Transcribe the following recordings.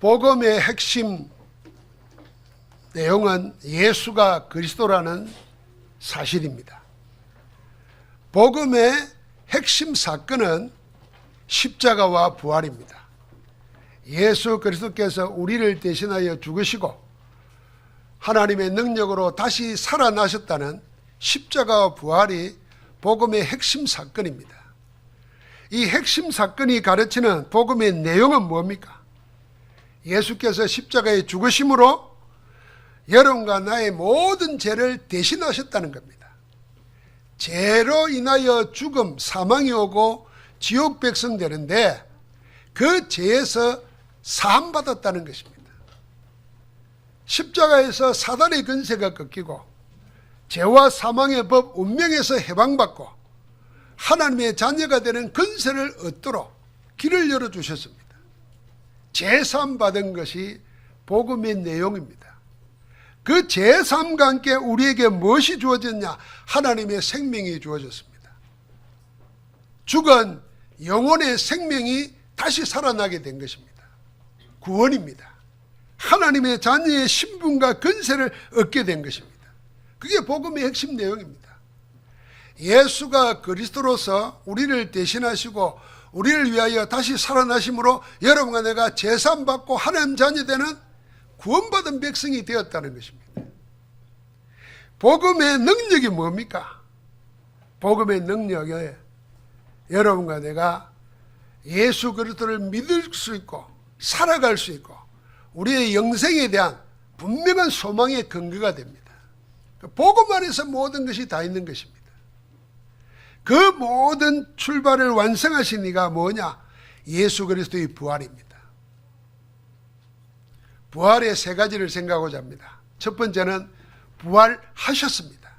복음의 핵심 내용은 예수가 그리스도라는 사실입니다. 복음의 핵심 사건은 십자가와 부활입니다. 예수 그리스도께서 우리를 대신하여 죽으시고 하나님의 능력으로 다시 살아나셨다는 십자가와 부활이 복음의 핵심 사건입니다. 이 핵심 사건이 가르치는 복음의 내용은 뭡니까? 예수께서 십자가에 죽으심으로 여러분과 나의 모든 죄를 대신하셨다는 겁니다. 죄로 인하여 죽음, 사망이 오고 지옥 백성 되는데 그 죄에서 사함받았다는 것입니다. 십자가에서 사단의 권세가 꺾이고 죄와 사망의 법 운명에서 해방받고 하나님의 자녀가 되는 권세를 얻도록 길을 열어주셨습니다. 제사함 받은 것이 복음의 내용입니다. 그 제사함과 함께 우리에게 무엇이 주어졌냐? 하나님의 생명이 주어졌습니다. 죽은 영혼의 생명이 다시 살아나게 된 것입니다. 구원입니다. 하나님의 자녀의 신분과 권세를 얻게 된 것입니다. 그게 복음의 핵심 내용입니다. 예수가 그리스도로서 우리를 대신하시고 우리를 위하여 다시 살아나심으로 여러분과 내가 제사함받고 하나님 자녀 되는 구원받은 백성이 되었다는 것입니다. 복음의 능력이 뭡니까? 복음의 능력에 여러분과 내가 예수 그리스도를 믿을 수 있고 살아갈 수 있고 우리의 영생에 대한 분명한 소망의 근거가 됩니다. 복음 안에서 모든 것이 다 있는 것입니다. 그 모든 출발을 완성하신 이가 뭐냐? 예수 그리스도의 부활입니다. 부활의 세 가지를 생각하고자 합니다. 첫 번째는 부활하셨습니다.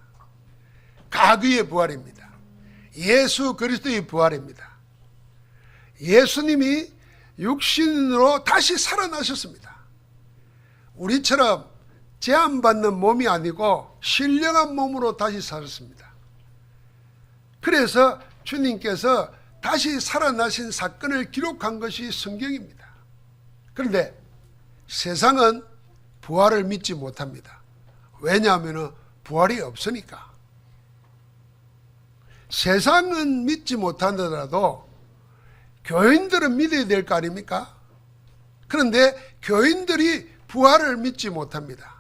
과거의 부활입니다. 예수 그리스도의 부활입니다. 예수님이 육신으로 다시 살아나셨습니다. 우리처럼 제한받는 몸이 아니고 신령한 몸으로 다시 사셨습니다. 그래서 주님께서 다시 살아나신 사건을 기록한 것이 성경입니다. 그런데 세상은 부활을 믿지 못합니다. 왜냐하면 부활이 없으니까. 세상은 믿지 못하더라도 교인들은 믿어야 될 거 아닙니까? 그런데 교인들이 부활을 믿지 못합니다.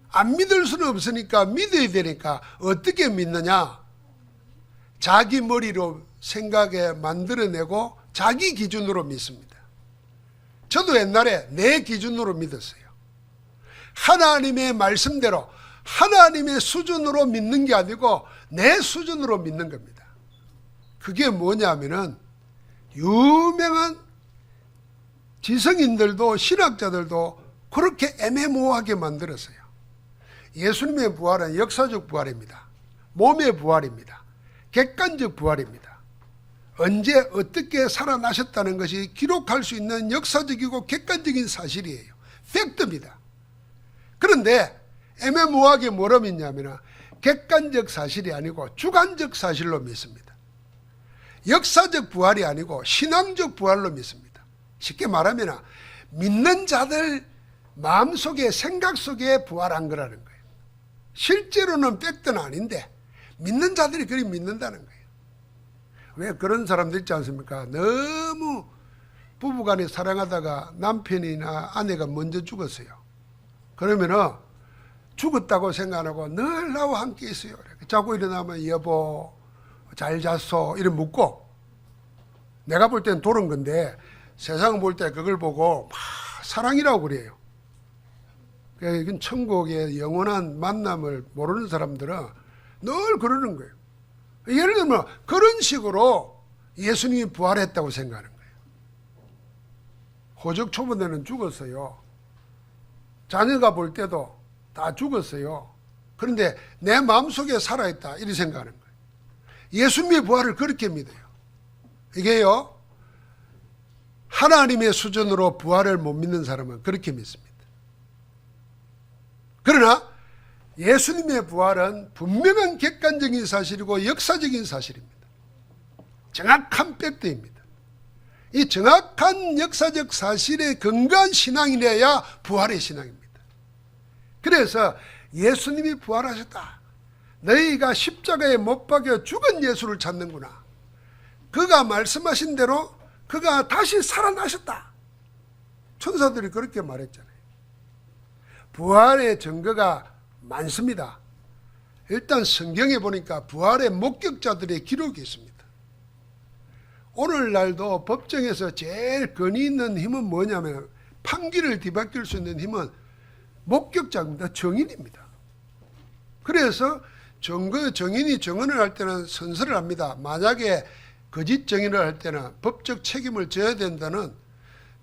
안 믿을 수는 없으니까 믿어야 되니까 어떻게 믿느냐? 자기 머리로 생각에 만들어내고 자기 기준으로 믿습니다. 저도 옛날에 내 기준으로 믿었어요. 하나님의 말씀대로 하나님의 수준으로 믿는 게 아니고 내 수준으로 믿는 겁니다. 그게 뭐냐면은 유명한 지성인들도 신학자들도 그렇게 애매모호하게 만들었어요. 예수님의 부활은 역사적 부활입니다. 몸의 부활입니다. 객관적 부활입니다. 언제 어떻게 살아나셨다는 것이 기록할 수 있는 역사적이고 객관적인 사실이에요. 팩트입니다. 그런데 애매모호하게 뭐로 믿냐면 객관적 사실이 아니고 주관적 사실로 믿습니다. 역사적 부활이 아니고 신앙적 부활로 믿습니다. 쉽게 말하면 믿는 자들 마음속에 생각 속에 부활한 거라는 거예요. 실제로는 팩트는 아닌데 믿는 자들이 그리 믿는다는 거예요. 왜 그런 사람들 있지 않습니까? 너무 부부간에 사랑하다가 남편이나 아내가 먼저 죽었어요. 그러면은 죽었다고 생각하고 늘 나와 함께 있어요. 자고 일어나면 여보 잘 잤어 이래 묻고, 내가 볼 땐 도른 건데 세상 볼 때 그걸 보고 막 사랑이라고 그래요. 이건 천국의 영원한 만남을 모르는 사람들은 늘 그러는 거예요. 예를 들면 그런 식으로 예수님이 부활했다고 생각하는 거예요. 호적 초보대는 죽었어요. 자녀가 볼 때도 다 죽었어요. 그런데 내 마음속에 살아있다 이렇게 생각하는 거예요. 예수님의 부활을 그렇게 믿어요. 이게요, 하나님의 수준으로 부활을 못 믿는 사람은 그렇게 믿습니다. 그러나 예수님의 부활은 분명한 객관적인 사실이고 역사적인 사실입니다. 정확한 팩트입니다. 이 정확한 역사적 사실에 근거한 신앙이래야 부활의 신앙입니다. 그래서 예수님이 부활하셨다. 너희가 십자가에 못 박여 죽은 예수를 찾는구나. 그가 말씀하신 대로 그가 다시 살아나셨다. 천사들이 그렇게 말했잖아요. 부활의 증거가 많습니다. 일단 성경에 보니까 부활의 목격자들의 기록이 있습니다. 오늘날도 법정에서 제일 권위 있는 힘은 뭐냐면, 판기를 뒤바뀔 수 있는 힘은 목격자입니다. 증인입니다. 그래서 증인이 증언을 할 때는 선서를 합니다. 만약에 거짓 증인을 할 때는 법적 책임을 져야 된다는,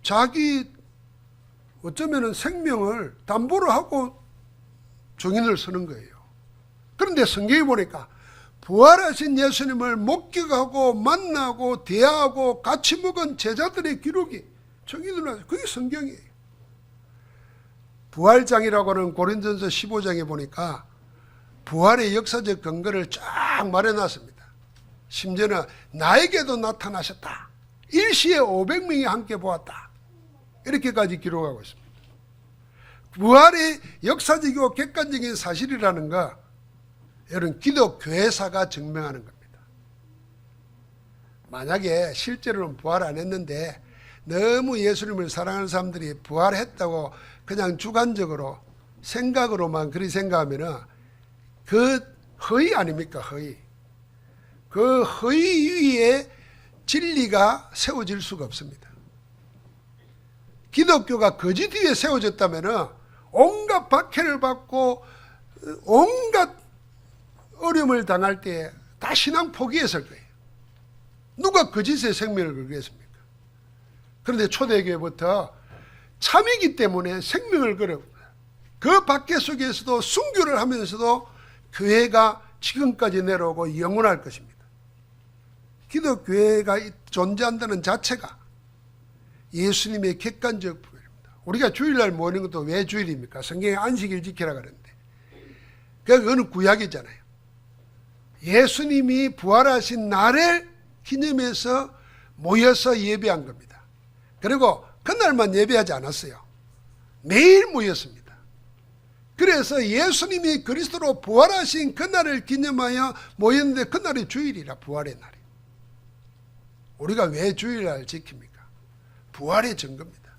자기 어쩌면 생명을 담보로 하고 증인을 서는 거예요. 그런데 성경에 보니까 부활하신 예수님을 목격하고 만나고 대하고 같이 먹은 제자들의 기록이 증인으로 나와요. 그게 성경이에요. 부활장이라고는 고린도전서 15장에 보니까 부활의 역사적 근거를 쫙 말해놨습니다. 심지어는 나에게도 나타나셨다. 일시에 500명이 함께 보았다. 이렇게까지 기록하고 있습니다. 부활의 역사적이고 객관적인 사실이라는 거, 여러분, 기독교회사가 증명하는 겁니다. 만약에 실제로는 부활 안 했는데 너무 예수님을 사랑하는 사람들이 부활했다고 그냥 주관적으로 생각으로만 그리 생각하면은 그 허위 아닙니까? 허위. 그 허위 위에 진리가 세워질 수가 없습니다. 기독교가 거짓 위에 세워졌다면은 온갖 박해를 받고 온갖 어려움을 당할 때 다 신앙 포기했을 거예요. 누가 거짓의 생명을 걸겠습니까? 그런데 초대교회부터 참이기 때문에 생명을 걸었습니다. 그 박해 속에서도 순교를 하면서도 교회가 지금까지 내려오고 영원할 것입니다. 기독교회가 존재한다는 자체가 예수님의 객관적 부활입니다. 우리가 주일날 모이는 것도 왜 주일입니까? 성경에 안식일 지키라 그러는데, 그거는 구약이잖아요. 예수님이 부활하신 날을 기념해서 모여서 예배한 겁니다. 그리고 그날만 예배하지 않았어요. 매일 모였습니다. 그래서 예수님이 그리스도로 부활하신 그날을 기념하여 모였는데, 그날이 주일이라, 부활의 날이. 우리가 왜 주일날 지킵니까? 부활의 증거입니다.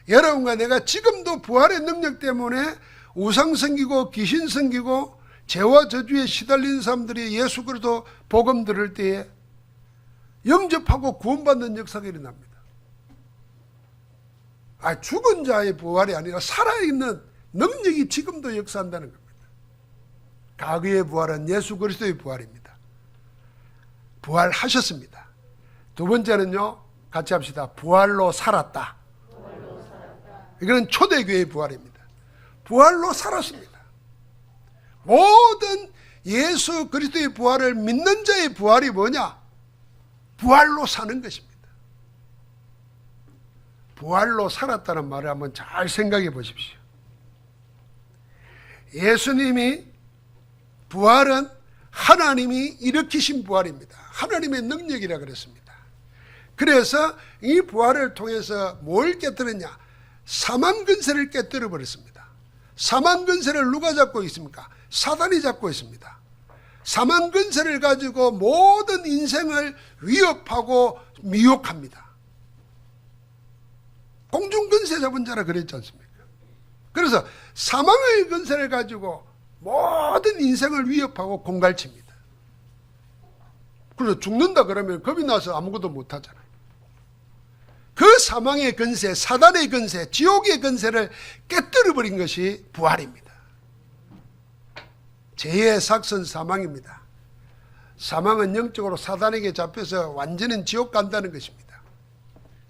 여러분과 내가 지금도 부활의 능력 때문에 우상 섬기고 귀신 섬기고 죄와 저주에 시달린 사람들이 예수 그리스도 복음 들을 때에 영접하고 구원받는 역사가 일어납니다. 죽은 자의 부활이 아니라 살아있는 능력이 지금도 역사한다는 겁니다. 과거의 부활은 예수 그리스도의 부활입니다. 부활하셨습니다. 두 번째는요, 같이 합시다. 부활로 살았다. 이거는 초대교회의 부활입니다. 부활로 살았습니다. 모든 예수 그리스도의 부활을 믿는 자의 부활이 뭐냐? 부활로 사는 것입니다. 부활로 살았다는 말을 한번 잘 생각해 보십시오. 예수님이, 부활은 하나님이 일으키신 부활입니다. 하나님의 능력이라 그랬습니다. 그래서 이 부활을 통해서 뭘 깨뜨렸냐? 사망 근세를 깨뜨려 버렸습니다. 사망 근세를 누가 잡고 있습니까? 사단이 잡고 있습니다. 사망 근세를 가지고 모든 인생을 위협하고 미혹합니다. 공중 근세 잡은 자라 그랬지 않습니까? 그래서 사망의 근세를 가지고 모든 인생을 위협하고 공갈칩니다. 그래서 죽는다 그러면 겁이 나서 아무것도 못하잖아요. 그 사망의 근세, 사단의 근세, 지옥의 근세를 깨뜨려버린 것이 부활입니다. 죄의 삭선 사망입니다. 사망은 영적으로 사단에게 잡혀서 완전히 지옥 간다는 것입니다.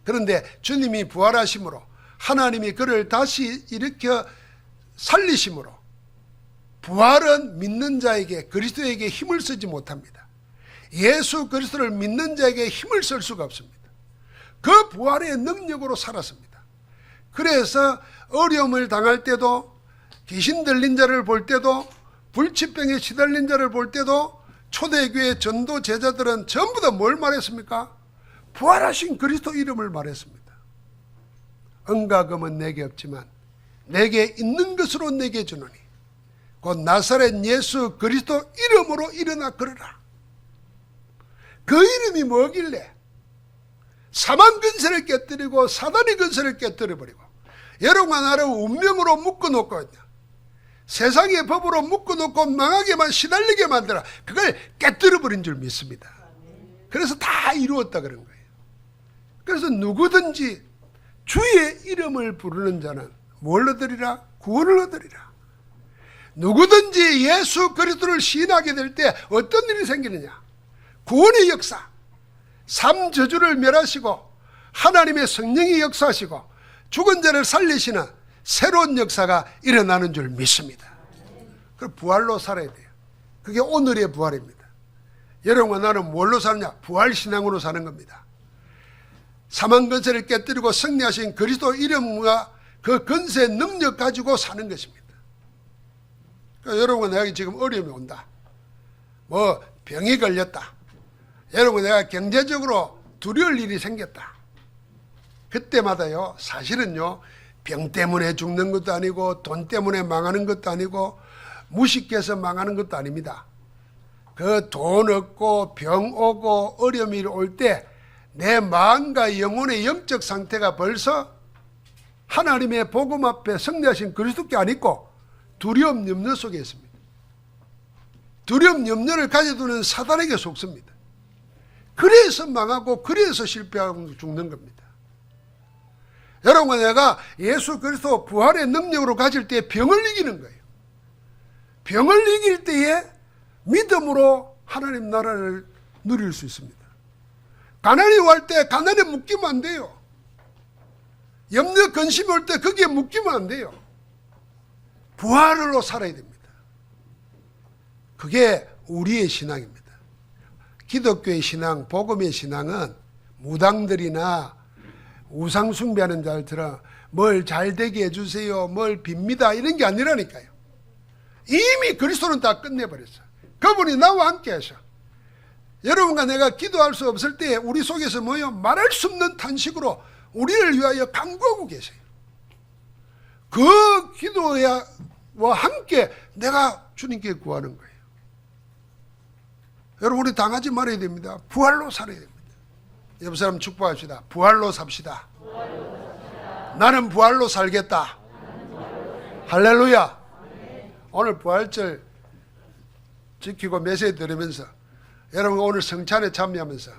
그런데 주님이 부활하심으로 하나님이 그를 다시 일으켜 살리심으로 부활은 믿는 자에게, 그리스도에게 힘을 쓰지 못합니다. 예수 그리스도를 믿는 자에게 힘을 쓸 수가 없습니다. 그 부활의 능력으로 살았습니다. 그래서 어려움을 당할 때도, 귀신 들린 자를 볼 때도, 불치병에 시달린 자를 볼 때도 초대교회 전도 제자들은 전부 다 뭘 말했습니까? 부활하신 그리스도 이름을 말했습니다. 은과 금은 내게 없지만 내게 있는 것으로 내게 주노니 곧 나사렛 예수 그리스도 이름으로 일어나 걸으라. 그 이름이 뭐길래 사망 근세를 깨뜨리고 사단의 근세를 깨뜨려버리고 여러분과 나를 운명으로 묶어놓고 있냐, 세상의 법으로 묶어놓고 망하게만 시달리게 만들어 그걸 깨뜨려버린 줄 믿습니다. 그래서 다 이루었다 그런 거예요. 그래서 누구든지 주의 이름을 부르는 자는 뭘 얻으리라? 구원을 얻으리라. 누구든지 예수 그리스도를 시인하게 될 때 어떤 일이 생기느냐? 구원의 역사, 삼저주를 멸하시고 하나님의 성령이 역사하시고 죽은 자를 살리시는 새로운 역사가 일어나는 줄 믿습니다. 그 부활로 살아야 돼요. 그게 오늘의 부활입니다. 여러분과 나는 뭘로 사느냐? 부활신앙으로 사는 겁니다. 사망 근세를 깨뜨리고 승리하신 그리스도 이름과 그 근세 능력 가지고 사는 것입니다. 그러니까 여러분과 내가 지금 어려움이 온다, 뭐 병이 걸렸다, 여러분 내가 경제적으로 두려울 일이 생겼다, 그때마다요 사실은요 병 때문에 죽는 것도 아니고 돈 때문에 망하는 것도 아니고 무식해서 망하는 것도 아닙니다. 그 돈 없고 병 오고 어려움이 올 때 내 마음과 영혼의 영적 상태가 벌써 하나님의 복음 앞에 승리하신 그리스도께 안 있고 두려움 염려 속에 있습니다. 두려움 염려를 가져두는 사단에게 속습니다. 그래서 망하고 그래서 실패하고 죽는 겁니다. 여러분과 내가 예수 그리스도 부활의 능력으로 가질 때 병을 이기는 거예요. 병을 이길 때에 믿음으로 하나님 나라를 누릴 수 있습니다. 가난이 올 때 가난에 묶이면 안 돼요. 염려 근심이 올 때 거기에 묶이면 안 돼요. 부활로 살아야 됩니다. 그게 우리의 신앙입니다. 기독교의 신앙, 복음의 신앙은 무당들이나 우상 숭배하는 자들처럼 뭘 잘되게 해주세요, 뭘 빕니다 이런 게 아니라니까요. 이미 그리스도는 다 끝내버렸어요. 그분이 나와 함께 하셔. 여러분과 내가 기도할 수 없을 때 우리 속에서 뭐요? 말할 수 없는 탄식으로 우리를 위하여 간구하고 계세요. 그 기도와 함께 내가 주님께 구하는 거예요. 여러분 우리 당하지 말아야 됩니다. 부활로 살아야 됩니다. 옆 사람 축복합시다. 부활로 삽시다. 나는 부활로 살겠다. 할렐루야. 오늘 부활절 지키고 메시지 들으면서 여러분 오늘 성찬에 참여하면서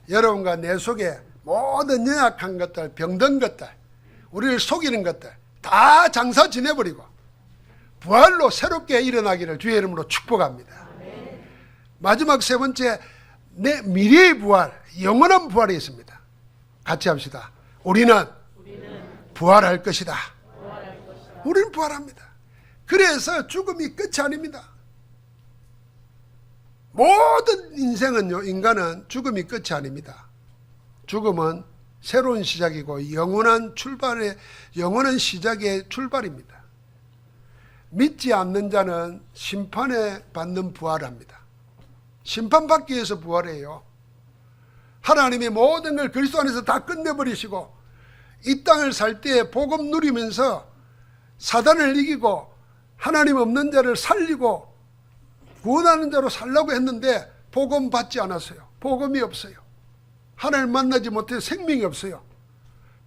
여러분과 내 속에 모든 연약한 것들, 병든 것들, 우리를 속이는 것들 다 장사 지내버리고 부활로 새롭게 일어나기를 주의 이름으로 축복합니다. 마지막 세 번째, 내 미래의 부활, 영원한 부활이 있습니다. 같이 합시다. 우리는 부활할 것이다. 우리는 부활합니다. 그래서 죽음이 끝이 아닙니다. 모든 인생은요, 인간은 죽음이 끝이 아닙니다. 죽음은 새로운 시작이고 영원한 시작의 출발입니다. 믿지 않는 자는 심판에 받는 부활합니다. 심판받기 위해서 부활해요. 하나님이 모든 걸 그리스도 안에서 다 끝내버리시고 이 땅을 살 때 복음 누리면서 사단을 이기고 하나님 없는 자를 살리고 구원하는 자로 살라고 했는데 복음 받지 않았어요. 복음이 없어요. 하나님을 만나지 못해 생명이 없어요.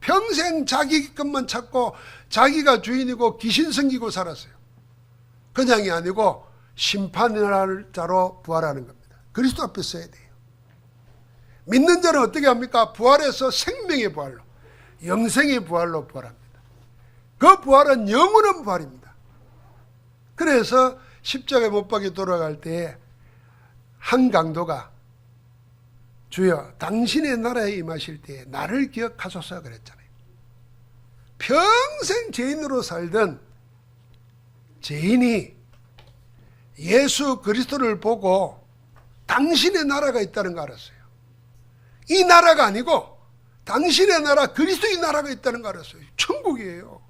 평생 자기 것만 찾고 자기가 주인이고 귀신 섬기고 살았어요. 그냥이 아니고 심판할 자로 부활하는 겁니다. 그리스도 앞에 서야 돼요. 믿는 자는 어떻게 합니까? 부활해서 생명의 부활로, 영생의 부활로 부활합니다. 그 부활은 영원한 부활입니다. 그래서 십자가에 못 박혀 돌아갈 때에 한 강도가 주여 당신의 나라에 임하실 때에 나를 기억하소서 그랬잖아요. 평생 죄인으로 살던 죄인이 예수 그리스도를 보고 당신의 나라가 있다는 거 알았어요. 이 나라가 아니고 당신의 나라, 그리스도의 나라가 있다는 거 알았어요. 천국이에요.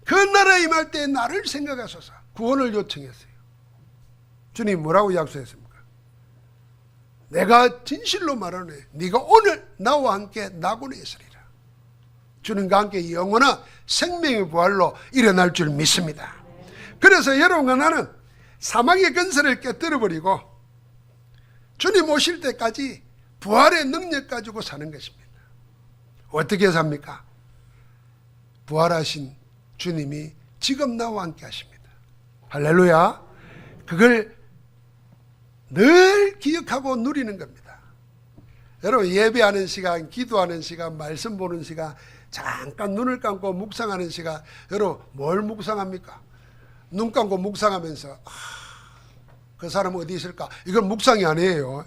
그 나라에 임할 때 나를 생각하소서 구원을 요청했어요. 주님 뭐라고 약속했습니까? 내가 진실로 말하노니 네가 오늘 나와 함께 낙원에 있으리라. 주님과 함께 영원한 생명의 부활로 일어날 줄 믿습니다. 그래서 여러분과 나는 사망의 근세를 깨뜨려버리고 주님 오실 때까지 부활의 능력 가지고 사는 것입니다. 어떻게 삽니까? 부활하신 주님이 지금 나와 함께 하십니다. 할렐루야. 그걸 늘 기억하고 누리는 겁니다. 여러분, 예배하는 시간, 기도하는 시간, 말씀 보는 시간, 잠깐 눈을 감고 묵상하는 시간, 여러분 뭘 묵상합니까? 눈 감고 묵상하면서 그 사람 어디 있을까? 이건 묵상이 아니에요.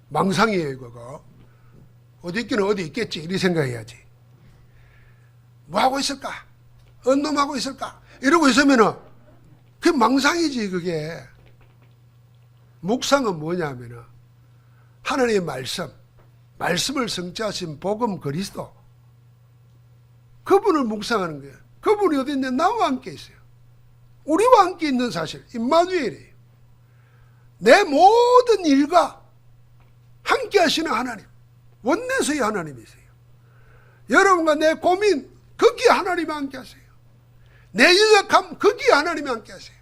망상이에요. 그거 어디 있기는 어디 있겠지 이렇게 생각해야지. 뭐하고 있을까? 어느 놈하고 있을까? 이러고 있으면은 그게 망상이지. 그게 묵상은 뭐냐면은 하나님의 말씀을 성취하신 복음 그리스도, 그분을 묵상하는 거예요. 그분이 어디 있냐? 나와 함께 있어요. 우리와 함께 있는 사실, 임마누엘이에요. 내 모든 일과 함께 하시는 하나님, 원내서의 하나님이세요. 여러분과 내 고민, 거기에 하나님이 함께 하세요. 내 유력함, 거기에 하나님이 함께 하세요.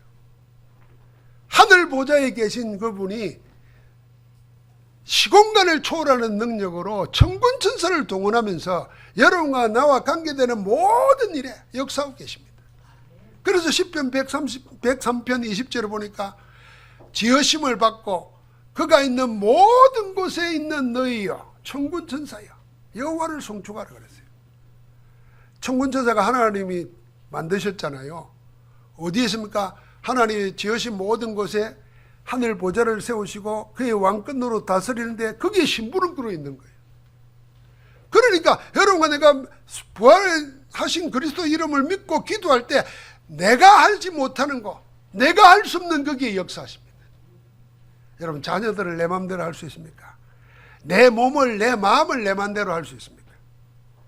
하늘 보좌에 계신 그분이 시공간을 초월하는 능력으로 천군 천사를 동원하면서 여러분과 나와 관계되는 모든 일에 역사하고 계십니다. 그래서 시편 103편 20절을 보니까 지으심을 받고 그가 있는 모든 곳에 있는 너희여 천군 천사여 여호와를 송축하라 그랬어요. 천군 천사가 하나님이 만드셨잖아요. 어디에 있습니까? 하나님이 지으신 모든 곳에 하늘 보좌를 세우시고 그의 왕권으로 다스리는데 거기에 심부름 들어 있는 거예요. 그러니까 여러분과 내가 부활하신 그리스도 이름을 믿고 기도할 때 내가 하지 못하는 거, 내가 할 수 없는 거기에 역사하십니다. 여러분, 자녀들을 내 마음대로 할 수 있습니까? 내 몸을, 내 마음을 내 마음대로 할 수 있습니까?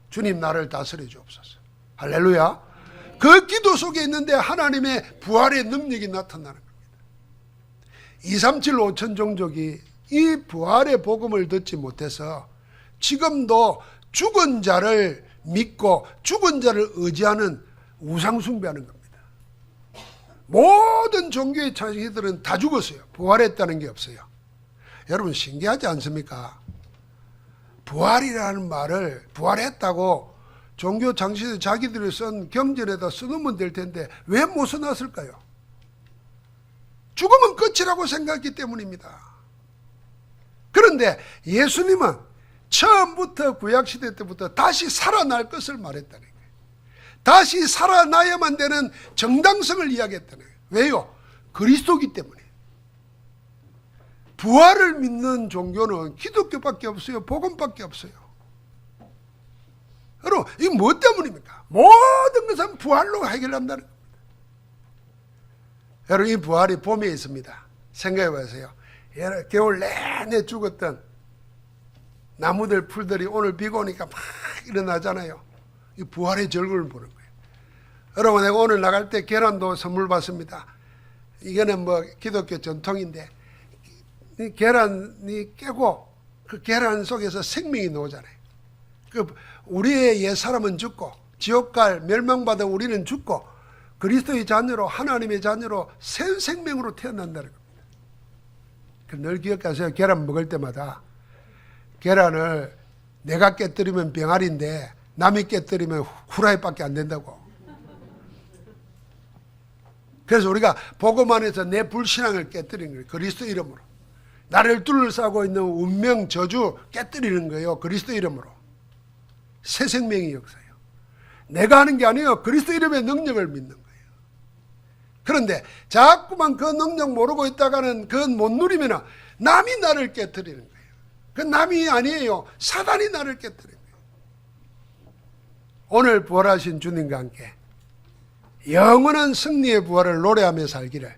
주님 나를 다스려 주옵소서. 할렐루야. 그 기도 속에 있는데 하나님의 부활의 능력이 나타나는 겁니다. 237 5천 종족이 이 부활의 복음을 듣지 못해서 지금도 죽은 자를 믿고 죽은 자를 의지하는 우상 숭배하는 겁니다. 모든 종교의 창시들은 다 죽었어요. 부활했다는 게 없어요. 여러분 신기하지 않습니까? 부활이라는 말을 부활했다고 종교 창시들 자기들이 쓴 경전에다 써놓으면 될 텐데 왜 못 써놨을까요? 죽으면 끝이라고 생각했기 때문입니다. 그런데 예수님은 처음부터 구약시대 때부터 다시 살아날 것을 말했다는 거예요. 다시 살아나야만 되는 정당성을 이야기했다는 거예요. 왜요? 그리스도이기 때문에. 부활을 믿는 종교는 기독교밖에 없어요. 복음밖에 없어요. 여러분, 이게 뭐 때문입니까? 모든 것은 부활로 해결한다는 겁니다. 여러분, 이 부활이 봄에 있습니다. 생각해 보세요. 겨울 내내 죽었던 나무들, 풀들이 오늘 비가 오니까 막 일어나잖아요. 이 부활의 절규를 보는 거예요. 여러분, 내가 오늘 나갈 때 계란도 선물 받습니다. 이거는 뭐 기독교 전통인데 이 계란이 깨고 그 계란 속에서 생명이 나오잖아요. 그 우리의 옛 사람은 죽고 지옥갈 멸망받아 우리는 죽고 그리스도의 자녀로 하나님의 자녀로 새 생명으로 태어난다는 겁니다. 늘 기억하세요. 계란 먹을 때마다 계란을 내가 깨뜨리면 병아리인데 남이 깨뜨리면 후라이밖에 안 된다고. 그래서 우리가 복음 안에서 내 불신앙을 깨뜨리는 거예요. 그리스도 이름으로. 나를 둘러싸고 있는 운명 저주 깨뜨리는 거예요. 그리스도 이름으로. 새 생명의 역사예요. 내가 하는 게 아니에요. 그리스도 이름의 능력을 믿는 거예요. 그런데 자꾸만 그 능력 모르고 있다가는 그건 못 누리면 남이 나를 깨뜨리는 거예요. 그 남이 아니에요. 사단이 나를 깨뜨리는 거예요. 오늘 부활하신 주님과 함께 영원한 승리의 부활을 노래하며 살기를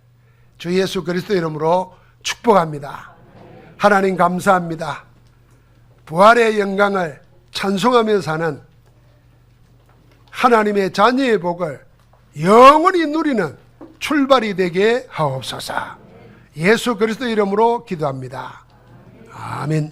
주 예수 그리스도 이름으로 축복합니다. 하나님 감사합니다. 부활의 영광을 찬송하며 사는 하나님의 자녀의 복을 영원히 누리는 출발이 되게 하옵소서. 예수 그리스도 이름으로 기도합니다. 아멘.